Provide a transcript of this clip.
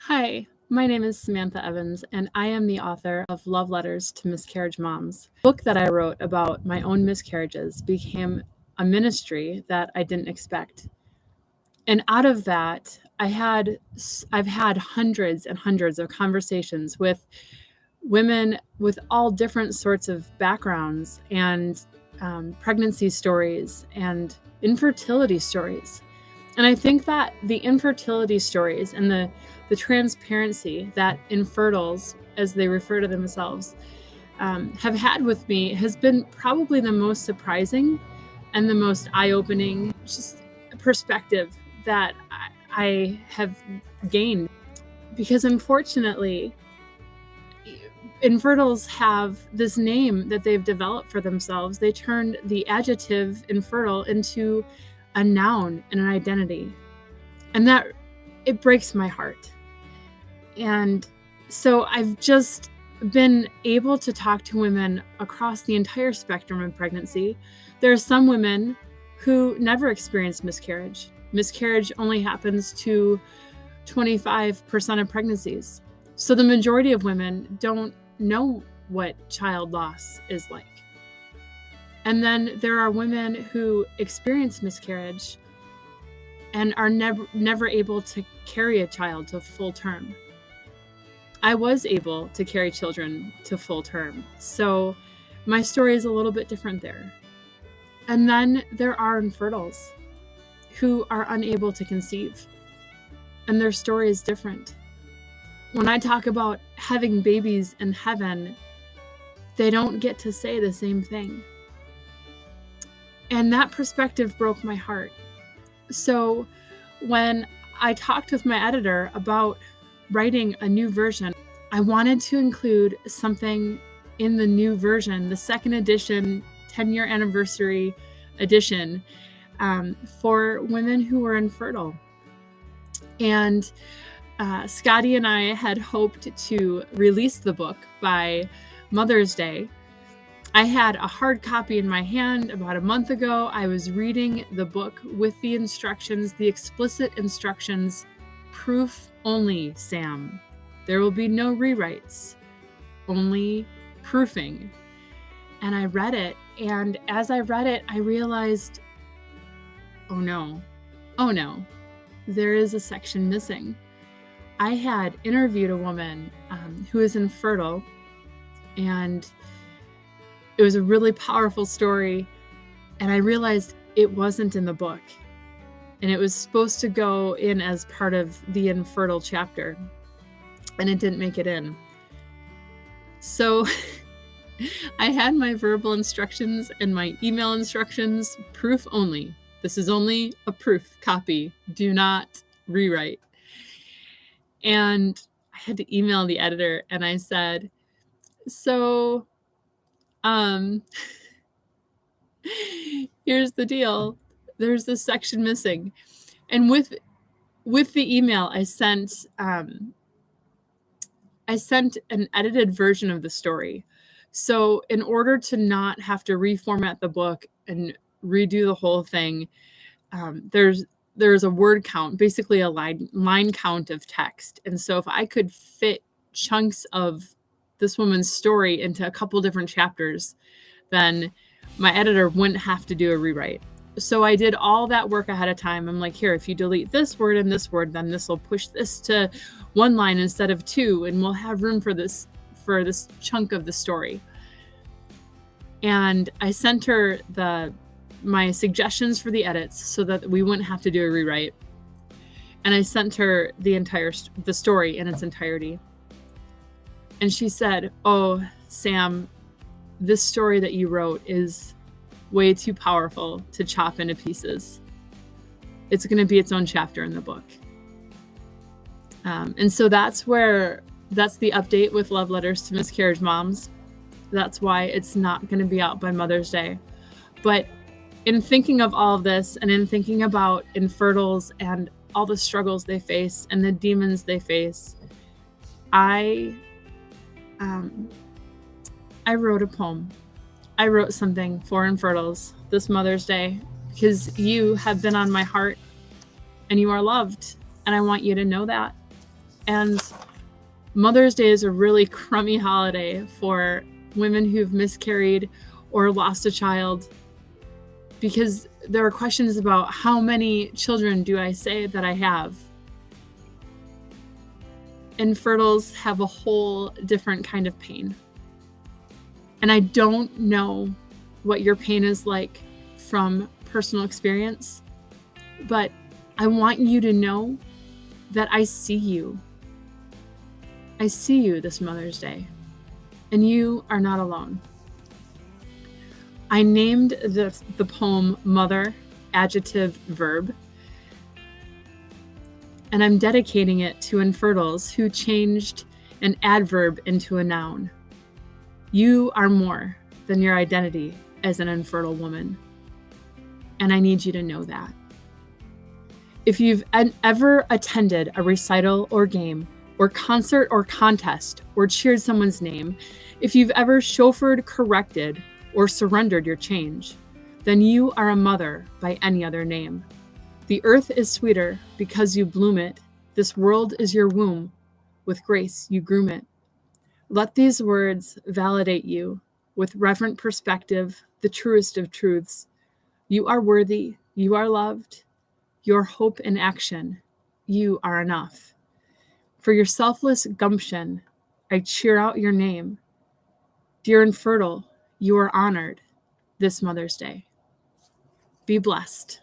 Hi, my name is Samantha Evans, and I am the author of Love Letters to Miscarriage Moms. The book that I wrote about my own miscarriages became a ministry that I didn't expect. And out of that, I've had hundreds and hundreds of conversations with women with all different sorts of backgrounds and pregnancy stories and infertility stories. And I think that the infertility stories and the transparency that infertiles, as they refer to themselves, have had with me has been probably the most surprising and the most eye-opening just perspective that I have gained. Because unfortunately, infertiles have this name that they've developed for themselves. They turned the adjective infertile into a noun and an identity. And that, it breaks my heart. And so I've just been able to talk to women across the entire spectrum of pregnancy. There are some women who never experienced miscarriage. Miscarriage only happens to 25% of pregnancies. So the majority of women don't know what child loss is like. And then there are women who experience miscarriage and are never able to carry a child to full term. I was able to carry children to full term, so my story is a little bit different there. And then there are infertiles who are unable to conceive, and their story is different. When I talk about having babies in heaven, they don't get to say the same thing. And that perspective broke my heart. So when I talked with my editor about writing a new version, I wanted to include something in the new version, the second edition, 10-year anniversary edition, for women who were infertile. And Scotty and I had hoped to release the book by Mother's Day. I had a hard copy in my hand about a month ago. I was reading the book with the instructions, the explicit instructions, proof only, Sam. There will be no rewrites, only proofing. And I read it, and as I read it, I realized, oh no, there is a section missing. I had interviewed a woman who is infertile, and it was a really powerful story, and I realized it wasn't in the book, and it was supposed to go in as part of the infertile chapter, and it didn't make it in. So I had my verbal instructions and my email instructions, proof only. This is only a proof copy. Do not rewrite. And I had to email the editor, and I said, so here's the deal. There's this section missing. And with the email, I sent an edited version of the story. So in order to not have to reformat the book and redo the whole thing, there's a word count, basically a line count of text. And so if I could fit chunks of this woman's story into a couple different chapters, then my editor wouldn't have to do a rewrite. So I did all that work ahead of time. I'm like, here, if you delete this word and this word, then this will push this to one line instead of two, and we'll have room for this chunk of the story. And I sent her my suggestions for the edits so that we wouldn't have to do a rewrite. And I sent her the story in its entirety. And she said, oh, Sam, this story that you wrote is way too powerful to chop into pieces. It's going to be its own chapter in the book. And so that's the update with Love Letters to Miscarriage Moms. That's why it's not going to be out by Mother's Day. But in thinking of all of this, and in thinking about infertiles and all the struggles they face and the demons they face, I wrote a poem. I wrote something for infertiles this Mother's Day because you have been on my heart and you are loved, and I want you to know that. And Mother's Day is a really crummy holiday for women who've miscarried or lost a child, because there are questions about how many children do I say that I have. Infertiles have a whole different kind of pain. And I don't know what your pain is like from personal experience, but I want you to know that I see you. I see you this Mother's Day, and you are not alone. I named the poem Mother, adjective, verb, and I'm dedicating it to infertiles who changed an adverb into a noun. You are more than your identity as an infertile woman, and I need you to know that. If you've ever attended a recital or game, or concert or contest, or cheered someone's name, if you've ever chauffeured, corrected, or surrendered your change, then you are a mother by any other name. The earth is sweeter because you bloom it. This world is your womb. With grace you groom it. Let these words validate you with reverent perspective, the truest of truths. You are worthy. You are loved. Your hope in action. You are enough. For your selfless gumption, I cheer out your name. Dear infertile, you are honored this Mother's Day. Be blessed.